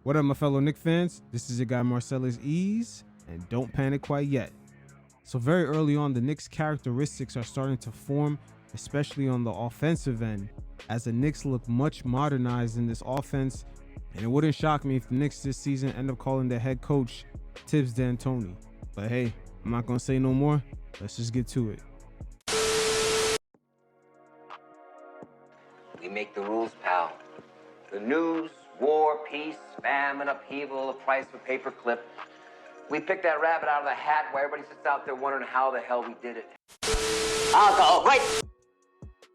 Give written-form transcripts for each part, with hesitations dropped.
What up, my fellow Knicks fans? This is your guy Marcellus Ease, and don't panic quite yet. So very early on, the Knicks' characteristics are starting to form, especially on the offensive end, as the Knicks look much modernized in this offense, and it wouldn't shock me if the Knicks this season end up calling their head coach Thibs D'Antoni. But hey, I'm not gonna say no more. Let's just get to it. We make the rules, pal. The news, war, peace, famine, upheaval, the price of a paper clip. We pick that rabbit out of the hat while everybody sits out there wondering how the hell we did it. I'll go right.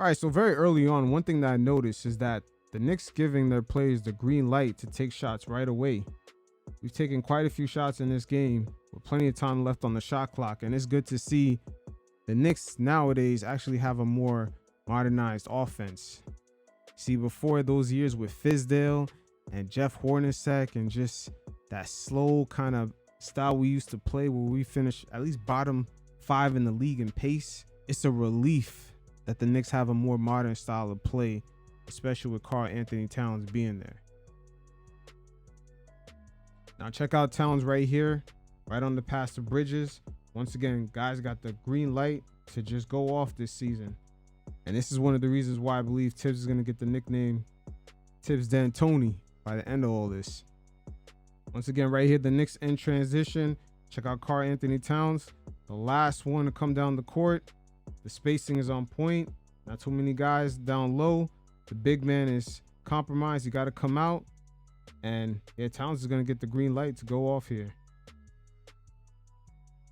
All right, so very early on, one thing that I noticed is that the Knicks giving their players the green light to take shots right away. We've taken quite a few shots in this game with plenty of time left on the shot clock, and it's good to see the Knicks nowadays actually have a more modernized offense. See, before those years with Fizdale and Jeff Hornacek and just that slow kind of style we used to play where we finish at least bottom 5 in the league in pace, it's a relief that the Knicks have a more modern style of play, especially with Karl-Anthony Towns being there. Now check out Towns right here, right on the pass to Bridges. Once again, guys got the green light to just go off this season. And this is one of the reasons why I believe Thibs is going to get the nickname Thibs D'Antoni by the end of all this. Once again, right here, the Knicks in transition. Check out Karl-Anthony Towns, the last one to come down the court. The spacing is on point. Not too many guys down low. The big man is compromised. You got to come out. And yeah, Towns is going to get the green light to go off here.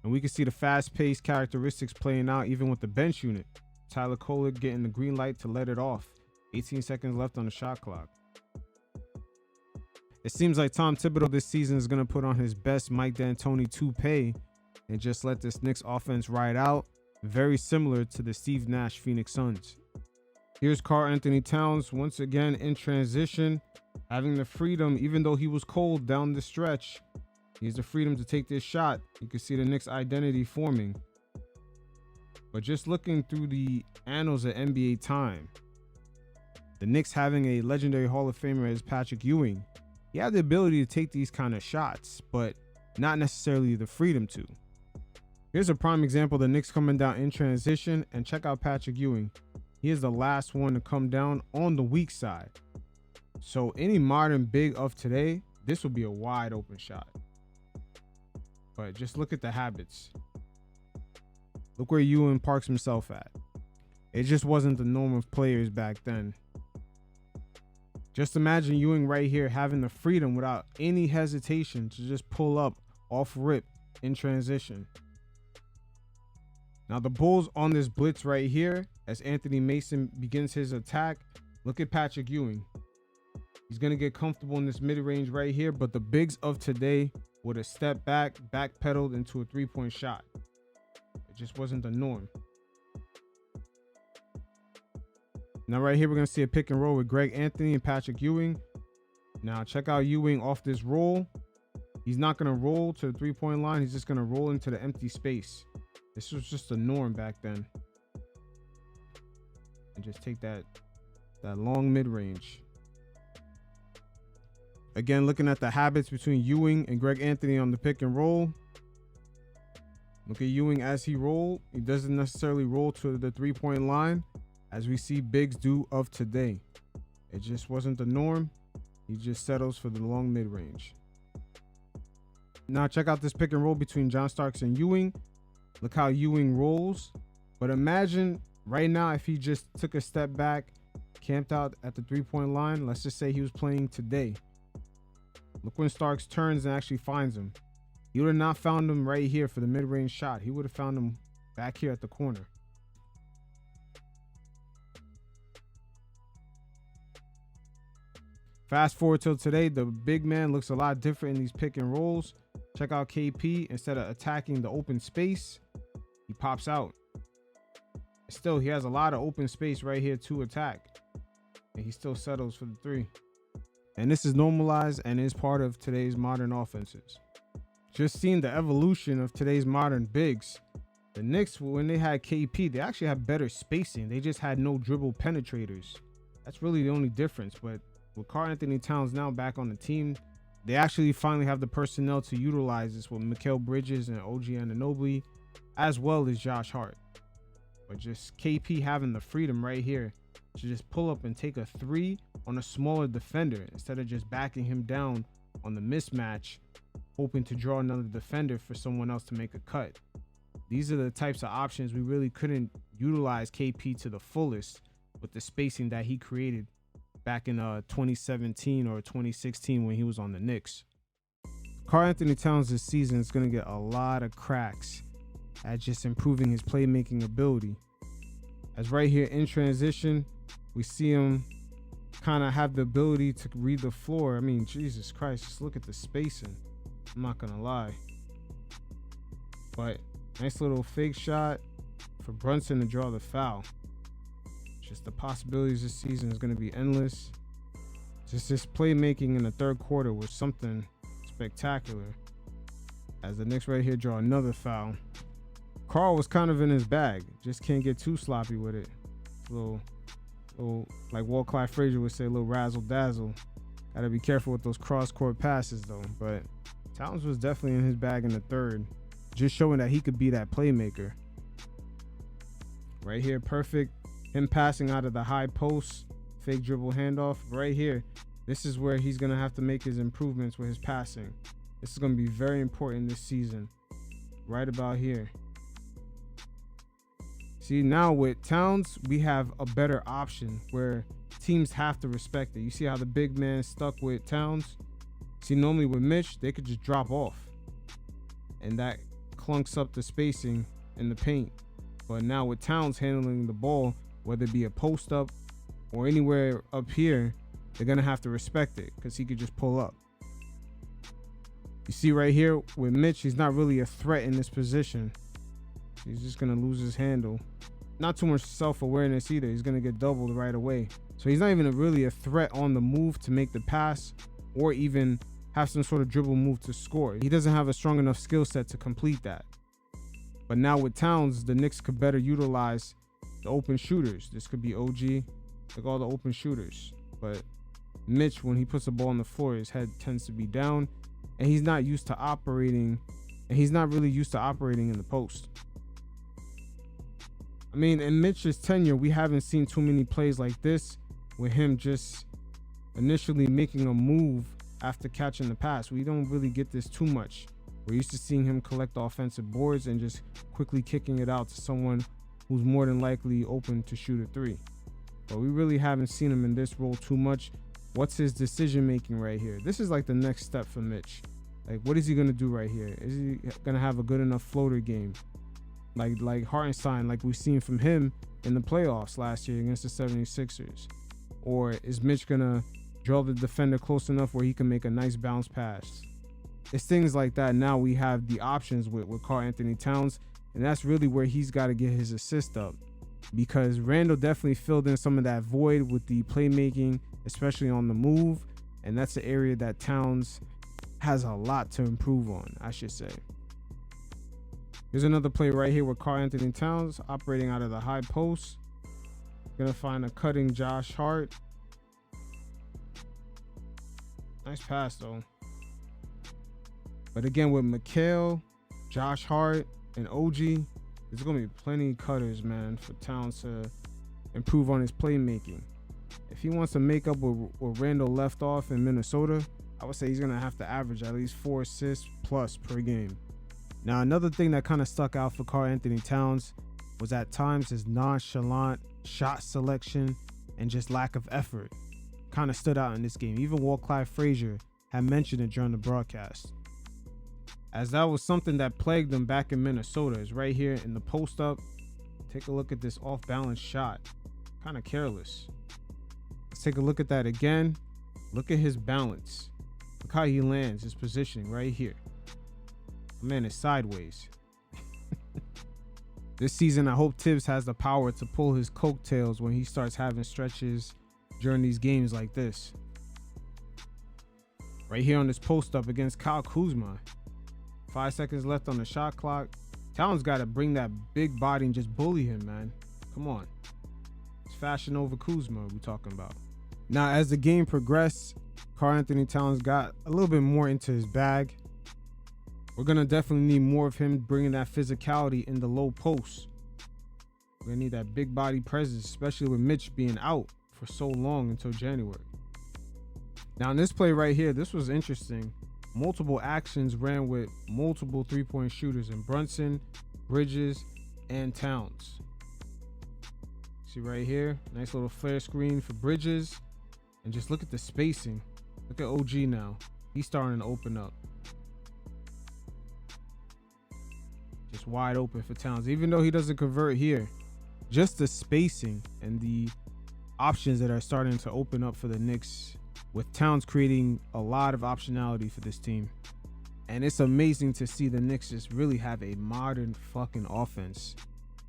And we can see the fast-paced characteristics playing out even with the bench unit. Tyler Kolek getting the green light to let it off. 18 seconds left on the shot clock. It seems like Tom Thibodeau this season is going to put on his best Mike D'Antoni toupee and just let this Knicks offense ride out. Very similar to the Steve Nash Phoenix Suns. Here's Karl-Anthony Towns once again in transition, having the freedom, even though he was cold down the stretch. He has the freedom to take this shot. You can see the Knicks identity forming. But just looking through the annals of NBA time, the Knicks having a legendary Hall of Famer as Patrick Ewing, he had the ability to take these kind of shots, but not necessarily the freedom to. Here's a prime example of the Knicks coming down in transition, and check out Patrick Ewing. He is the last one to come down on the weak side. So any modern big of today, this will be a wide open shot. But just look at the habits. Look where Ewing parks himself at. It just wasn't the norm of players back then. Just imagine Ewing right here having the freedom without any hesitation to just pull up off rip in transition. Now the Bulls on this blitz right here, as Anthony Mason begins his attack, look at Patrick Ewing. He's going to get comfortable in this mid-range right here, but the bigs of today would have stepped back, backpedaled into a three-point shot. It just wasn't the norm. Now right here, we're going to see a pick and roll with Greg Anthony and Patrick Ewing. Now check out Ewing off this roll. He's not going to roll to the three-point line. He's just going to roll into the empty space. This was just the norm back then. And just take that long mid-range. Again, looking at the habits between Ewing and Greg Anthony on the pick and roll. Look at Ewing as he rolled. He doesn't necessarily roll to the three-point line as we see bigs do of today. It just wasn't the norm. He just settles for the long mid-range. Now check out this pick and roll between John Starks and Ewing. Look how Ewing rolls. But imagine right now if he just took a step back, camped out at the three-point line. Let's just say he was playing today. Look when Starks turns and actually finds him. He would have not found him right here for the mid-range shot. He would have found him back here at the corner. Fast forward till today, the big man looks a lot different in these pick and rolls. Check out KP. Instead of attacking the open space, he pops out. Still, he has a lot of open space right here to attack. And he still settles for the three. And this is normalized and is part of today's modern offenses. Just seeing the evolution of today's modern bigs. The Knicks, when they had KP, they actually had better spacing. They just had no dribble penetrators. That's really the only difference. But with Karl-Anthony Towns now back on the team, They actually finally have the personnel to utilize this with Mikal Bridges and OG Anunoby, as well as Josh Hart. But just KP having the freedom right here to just pull up and take a 3 on a smaller defender instead of just backing him down on the mismatch, hoping to draw another defender for someone else to make a cut. These are the types of options we really couldn't utilize KP to the fullest with the spacing that he created back in 2017 or 2016 when he was on the Knicks. Karl-Anthony Towns this season is going to get a lot of cracks at just improving his playmaking ability. As right here in transition, we see him kind of have the ability to read the floor. I mean, Jesus Christ, just look at the spacing. I'm not going to lie. But nice little fake shot for Brunson to draw the foul. Just the possibilities this season is going to be endless. Just this playmaking in the third quarter was something spectacular. As the Knicks right here draw another foul. Karl was kind of in his bag. Just can't get too sloppy with it. Little like Walt Clyde Frazier would say, a little razzle dazzle. Gotta be careful with those cross-court passes though. But Towns was definitely in his bag in the third. Just showing that he could be that playmaker. Right here, perfect. Him passing out of the high post, fake dribble handoff. Right here, this is where he's going to have to make his improvements with his passing. This is going to be very important this season. Right about here. See, now with Towns, we have a better option where teams have to respect it. You see how the big man stuck with Towns? See, normally with Mitch, they could just drop off. And that clunks up the spacing in the paint. But now with Towns handling the ball, whether it be a post up or anywhere up here, they're going to have to respect it because he could just pull up. You see right here with Mitch, he's not really a threat in this position. He's just going to lose his handle. Not too much self-awareness either. He's going to get doubled right away. So he's not even really a threat on the move to make the pass or even have some sort of dribble move to score. He doesn't have a strong enough skill set to complete that. But now with Towns, the Knicks could better utilize the open shooters. This could be OG, like all the open shooters. But Mitch, when he puts the ball on the floor, his head tends to be down, and he's not used to operating, and he's not really used to operating in the post. I mean, in Mitch's tenure, we haven't seen too many plays like this with him just initially making a move after catching the pass. We don't really get this too much. We're used to seeing him collect offensive boards and just quickly kicking it out to someone who's more than likely open to shoot a 3. But we really haven't seen him in this role too much. What's his decision making right here? This is like the next step for Mitch. Like, what is he going to do right here? Is he going to have a good enough floater game? Like Hartenstein, like we've seen from him in the playoffs last year against the 76ers? Or is Mitch going to draw the defender close enough where he can make a nice bounce pass? It's things like that. Now we have the options with Karl-Anthony Towns, and that's really where he's got to get his assist up, because Randall definitely filled in some of that void with the playmaking, especially on the move, and that's the area that Towns has a lot to improve on, I should say. Here's another play right here with Karl-Anthony Towns operating out of the high post. Gonna find a cutting Josh Hart. Nice pass though. But again, with Mikal, Josh Hart, and OG, there's going to be plenty of cutters, man, for Towns to improve on his playmaking. If he wants to make up where Randall left off in Minnesota, I would say he's going to have to average at least 4 assists plus per game. Now, another thing that kind of stuck out for Karl-Anthony Towns was at times his nonchalant shot selection and just lack of effort kind of stood out in this game. Even Walt Clyde Frazier had mentioned it during the broadcast, as that was something that plagued them back in Minnesota. Is right here in the post up. Take a look at this off balance shot. Kind of careless. Let's take a look at that again. Look at his balance. Look how he lands, his positioning right here. The man is sideways. This season, I hope Thibs has the power to pull his coattails when he starts having stretches during these games like this. Right here on this post up against Kyle Kuzma. 5 seconds left on the shot clock. Towns got to bring that big body and just bully him, man. Come on. It's fashion over Kuzma we talking about. Now, as the game progressed, Karl-Anthony Towns got a little bit more into his bag. We're going to definitely need more of him bringing that physicality in the low post. We're going to need that big body presence, especially with Mitch being out for so long until January. Now, in this play right here, this was interesting. Multiple actions ran with multiple three-point shooters in Brunson, Bridges, and Towns. See right here, nice little flare screen for Bridges. And just look at the spacing. Look at OG now. He's starting to open up. Just wide open for Towns. Even though he doesn't convert here, just the spacing and the options that are starting to open up for the Knicks, with Towns creating a lot of optionality for this team. And it's amazing to see the Knicks just really have a modern fucking offense.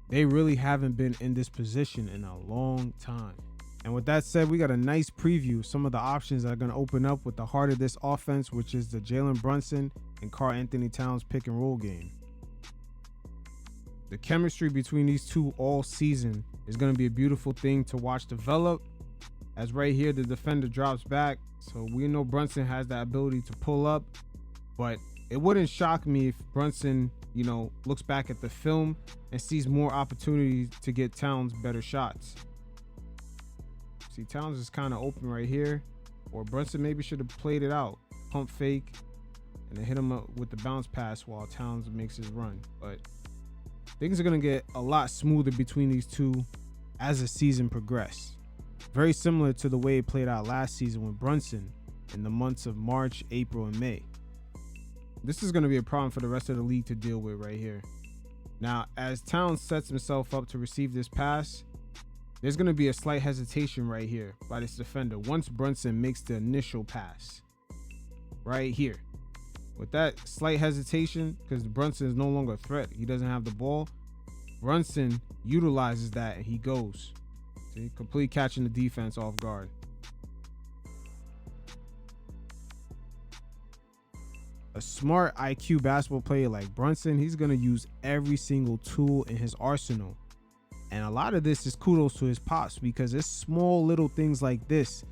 They really haven't been in this position in a long time. And with that said, we got a nice preview of some of the options that are going to open up with the heart of this offense, which is the Jalen Brunson and Karl-Anthony Towns pick and roll game. The chemistry between these two all season is going to be a beautiful thing to watch develop. As right here, the defender drops back. So we know Brunson has that ability to pull up, but it wouldn't shock me if Brunson, looks back at the film and sees more opportunities to get Towns better shots. See, Towns is kind of open right here, or Brunson maybe should have played it out, pump fake, and then hit him up with the bounce pass while Towns makes his run. But things are going to get a lot smoother between these two as the season progresses. Very similar to the way it played out last season with Brunson in the months of March, April, and May. This is going to be a problem for the rest of the league to deal with right here. Now, as Towns sets himself up to receive this pass, there's going to be a slight hesitation right here by this defender once Brunson makes the initial pass. Right here. With that slight hesitation, because Brunson is no longer a threat, he doesn't have the ball, Brunson utilizes that and he goes. See, complete catching the defense off guard. A smart IQ basketball player like Brunson, he's going to use every single tool in his arsenal. And a lot of this is kudos to his pops, because it's small little things like this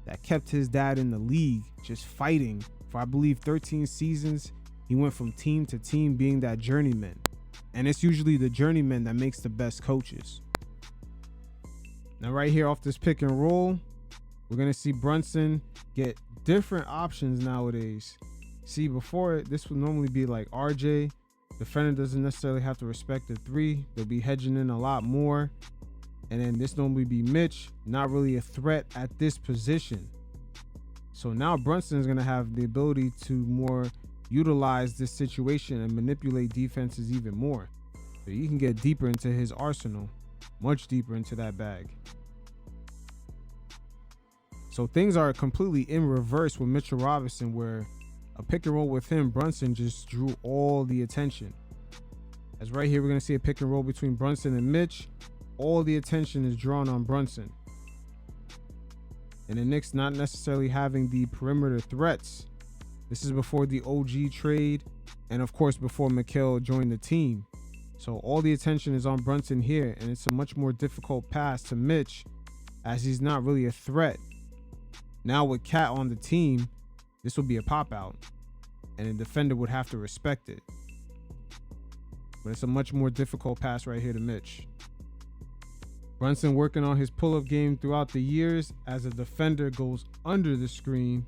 that kept his dad in the league just fighting for, I believe, 13 seasons. He went from team to team being that journeyman. And it's usually the journeyman that makes the best coaches. Now right here off this pick and roll, we're going to see Brunson get different options nowadays. See, before this would normally be like RJ. Defender doesn't necessarily have to respect the three. They'll be hedging in a lot more. And then this normally be Mitch, not really a threat at this position. So now Brunson is going to have the ability to more utilize this situation and manipulate defenses even more. So you can get deeper into his arsenal, much deeper into that bag. So things are completely in reverse with Mitchell Robinson, where a pick and roll with him, Brunson just drew all the attention. As right here, we're going to see a pick and roll between Brunson and Mitch. All the attention is drawn on Brunson. And the Knicks not necessarily having the perimeter threats. This is before the OG trade, and of course before Mikal joined the team. So all the attention is on Brunson here, and it's a much more difficult pass to Mitch, as he's not really a threat. Now with Cat on the team, this will be a pop out, and a defender would have to respect it. But it's a much more difficult pass right here to Mitch. Brunson working on his pull-up game throughout the years as a defender goes under the screen.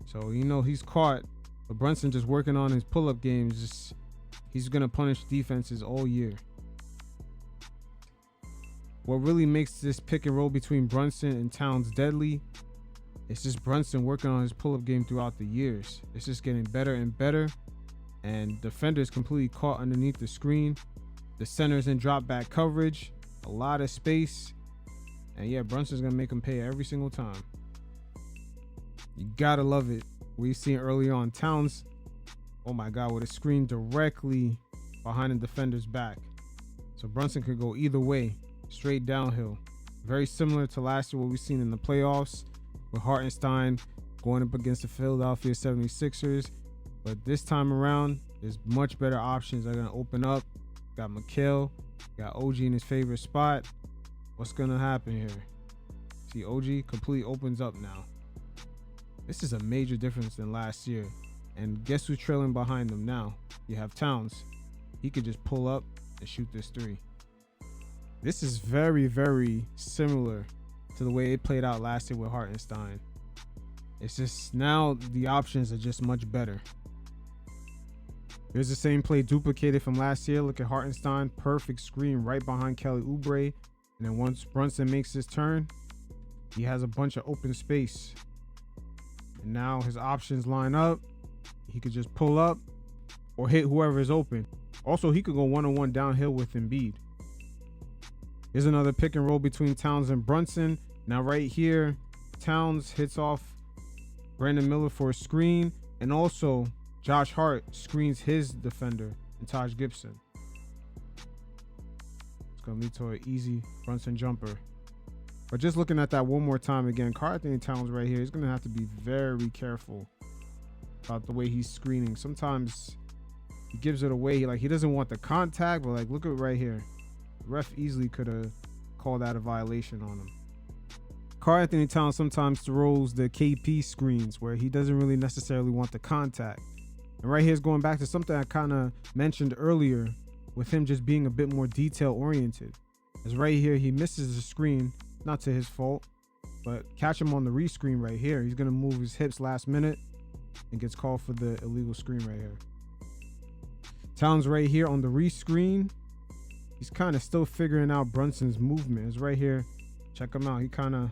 So, he's caught, but Brunson just working on his pull-up game. He's going to punish defenses all year. What really makes this pick and roll between Brunson and Towns deadly, it's just Brunson working on his pull-up game throughout the years. It's just getting better and better. And defenders completely caught underneath the screen. The center's in drop back coverage. A lot of space. And yeah, Brunson's going to make him pay every single time. You got to love it. We've seen early on Towns, oh my God, with a screen directly behind the defender's back. So Brunson could go either way, straight downhill. Very similar to last year, what we've seen in the playoffs, with Hartenstein going up against the Philadelphia 76ers. But this time around, there's much better options that are going to open up. Got Mikal, got OG in his favorite spot. What's going to happen here? See, OG completely opens up now. This is a major difference than last year. And guess who's trailing behind them now? You have Towns. He could just pull up and shoot this three. This is very, very similar to the way it played out last year with Hartenstein. It's just now the options are just much better. Here's the same play duplicated from last year. Look at Hartenstein. Perfect screen right behind Kelly Oubre. And then once Brunson makes his turn, he has a bunch of open space. And now his options line up. He could just pull up or hit whoever is open. Also, he could go one-on-one downhill with Embiid. Here's another pick and roll between Towns and Brunson. Now right here, Towns hits off Brandon Miller for a screen. And also, Josh Hart screens his defender, and Taj Gibson. It's going to lead to an easy Brunson jumper. But just looking at that one more time again, Karl-Anthony Towns right here, he's going to have to be very careful about the way he's screening. Sometimes he gives it away. Like, he doesn't want the contact, but like, look at right here. The ref easily could have called that a violation on him. Karl-Anthony Towns sometimes throws the KP screens where he doesn't really necessarily want the contact. And right here is going back to something I kind of mentioned earlier with him just being a bit more detail oriented. As right here, he misses the screen, not to his fault, but catch him on the rescreen right here. He's going to move his hips last minute and gets called for the illegal screen right here. Towns right here on the rescreen. He's kind of still figuring out Brunson's movement. It's right here. Check him out. He kind of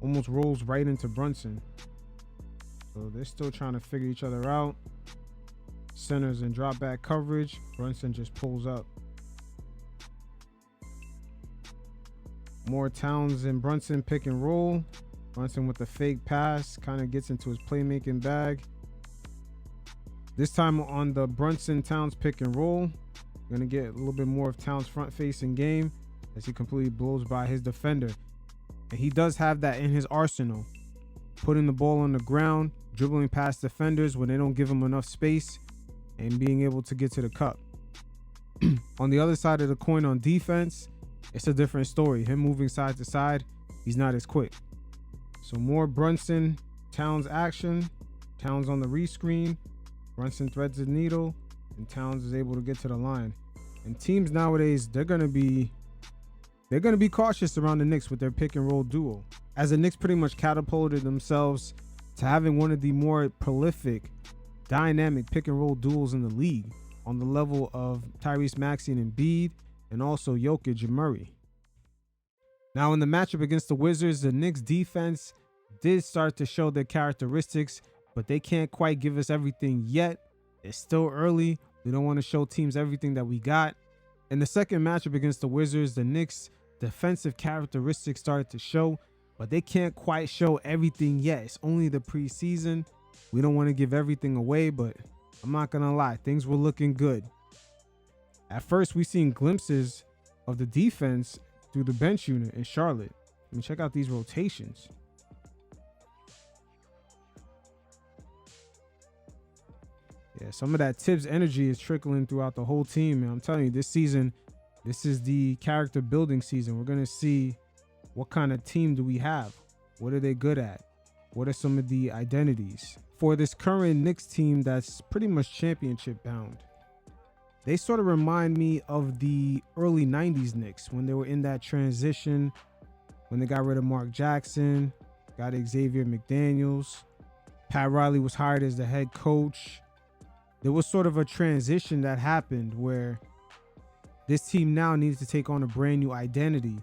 almost rolls right into Brunson. So they're still trying to figure each other out. Centers and drop back coverage. Brunson just pulls up. More Towns and Brunson pick and roll. Brunson with the fake pass kind of gets into his playmaking bag. This time on the Brunson Towns pick and roll, you're going to get a little bit more of Towns front facing game as he completely blows by his defender. And he does have that in his arsenal. Putting the ball on the ground, dribbling past defenders when they don't give him enough space, and being able to get to the cup. On the other side of the coin on defense, it's a different story. Him moving side to side, he's not as quick. So more Brunson Towns action. Towns on the rescreen. Brunson threads the needle, and Towns is able to get to the line. And teams nowadays, they're gonna be cautious around the Knicks with their pick and roll duo, as the Knicks pretty much catapulted themselves to having one of the more prolific, dynamic pick and roll duels in the league, on the level of Tyrese Maxey and Embiid, and also Jokic and Murray. Now in the matchup against the Wizards, the Knicks defense did start to show their characteristics, but they can't quite give us everything yet. It's still early. We don't want to show teams everything that we got. In the second matchup against the Wizards, the Knicks defensive characteristics started to show, but they can't quite show everything yet. It's only the preseason. We don't want to give everything away, but I'm not going to lie. Things were looking good. At first, we seen glimpses of the defense through the bench unit in Charlotte. I mean, check out these rotations. Yeah, some of that Thibs energy is trickling throughout the whole team. And I'm telling you, this season, this is the character building season. We're going to see what kind of team do we have? What are they good at? What are some of the identities for this current Knicks team that's pretty much championship bound? They sort of remind me of the early 90s Knicks when they were in that transition, when they got rid of Mark Jackson, got Xavier McDaniels. Pat Riley was hired as the head coach. There was sort of a transition that happened where this team now needed to take on a brand new identity.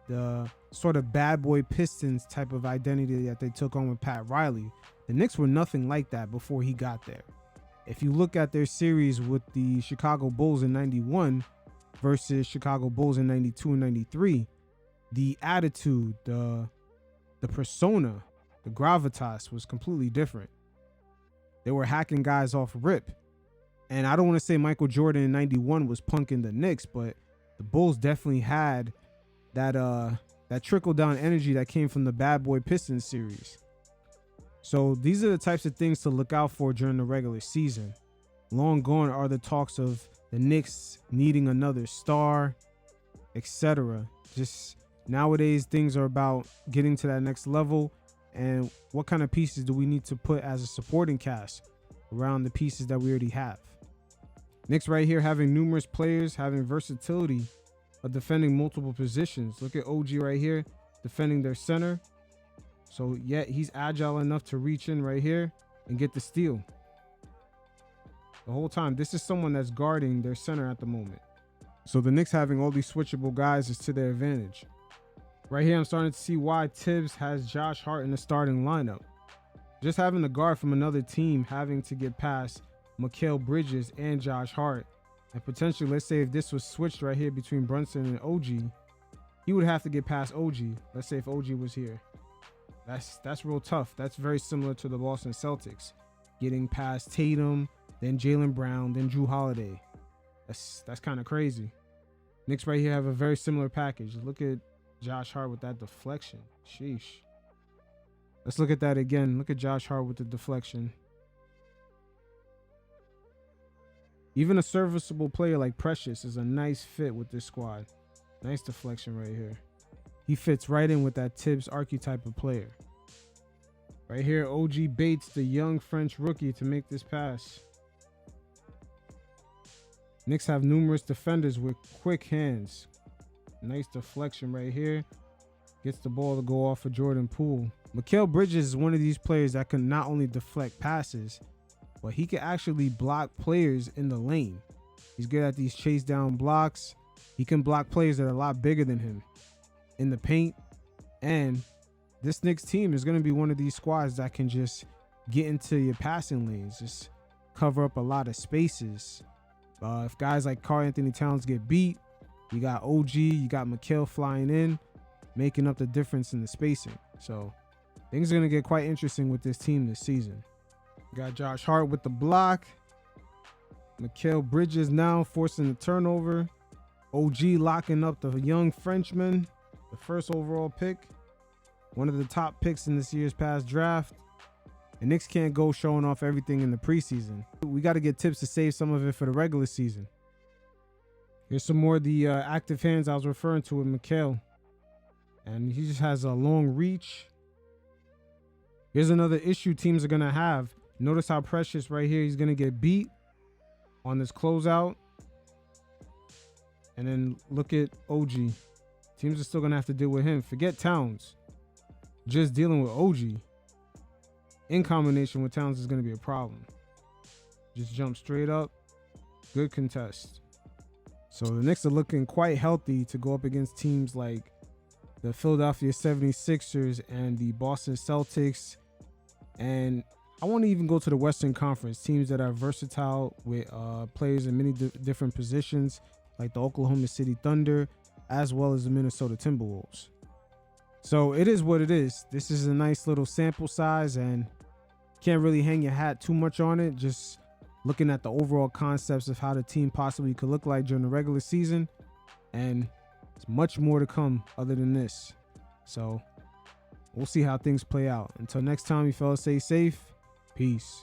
The sort of bad boy Pistons type of identity that they took on with Pat Riley. The Knicks were nothing like that before he got there. If you look at their series with the Chicago Bulls in 91 versus Chicago Bulls in 92 and 93, the attitude, the persona, the gravitas was completely different. They were hacking guys off rip. And I don't want to say Michael Jordan in 91 was punking the Knicks, but the Bulls definitely had that trickle down energy that came from the Bad Boy Pistons series. So these are the types of things to look out for during the regular season. Long gone are the talks of the Knicks needing another star, etc. Just nowadays, things are about getting to that next level and what kind of pieces do we need to put as a supporting cast around the pieces that we already have. Knicks right here having numerous players having versatility of defending multiple positions. Look at OG right here defending their center. So yet he's agile enough to reach in right here and get the steal. The whole time, this is someone that's guarding their center at the moment. So the Knicks having all these switchable guys is to their advantage. Right here, I'm starting to see why Thibs has Josh Hart in the starting lineup. Just having a guard from another team having to get past Mikal Bridges and Josh Hart, and potentially, let's say if this was switched right here between Brunson and OG, he would have to get past OG. Let's say if OG was here. That's real tough. That's very similar to the Boston Celtics, getting past Tatum, then Jalen Brown, then Drew Holiday. That's kind of crazy. Knicks right here have a very similar package. Look at Josh Hart with that deflection. Sheesh. Let's look at that again. Look at Josh Hart with the deflection. Even a serviceable player like Precious is a nice fit with this squad. Nice deflection right here. He fits right in with that Thibs archetype of player. Right here, OG baits the young French rookie to make this pass. Knicks have numerous defenders with quick hands. Nice deflection right here. Gets the ball to go off for Jordan Poole. Mikal Bridges is one of these players that can not only deflect passes, but he can actually block players in the lane. He's good at these chase down blocks. He can block players that are a lot bigger than him in the paint. And this Knicks team is going to be one of these squads that can just get into your passing lanes, just cover up a lot of spaces. If guys like Karl-Anthony Towns get beat, you got OG, you got Mikal flying in, making up the difference in the spacing. So things are going to get quite interesting with this team this season. Got Josh Hart with the block. Mikal Bridges now forcing the turnover. OG locking up the young Frenchman, the first overall pick. One of the top picks in this year's past draft. And Knicks can't go showing off everything in the preseason. We got to get tips to save some of it for the regular season. Here's some more of the active hands I was referring to with Mikal. And he just has a long reach. Here's another issue teams are going to have. Notice how Precious right here, he's going to get beat on this closeout. And then look at OG. Teams are still going to have to deal with him. Forget Towns. Just dealing with OG in combination with Towns is going to be a problem. Just jump straight up. Good contest. So the Knicks are looking quite healthy to go up against teams like the Philadelphia 76ers and the Boston Celtics. And I want to even go to the Western Conference, teams that are versatile with players in many different positions, like the Oklahoma City Thunder, as well as the Minnesota Timberwolves. So it is what it is. This is a nice little sample size and can't really hang your hat too much on it. Just looking at the overall concepts of how the team possibly could look like during the regular season. And there's much more to come other than this. So we'll see how things play out. Until next time, you fellas, stay safe. Peace.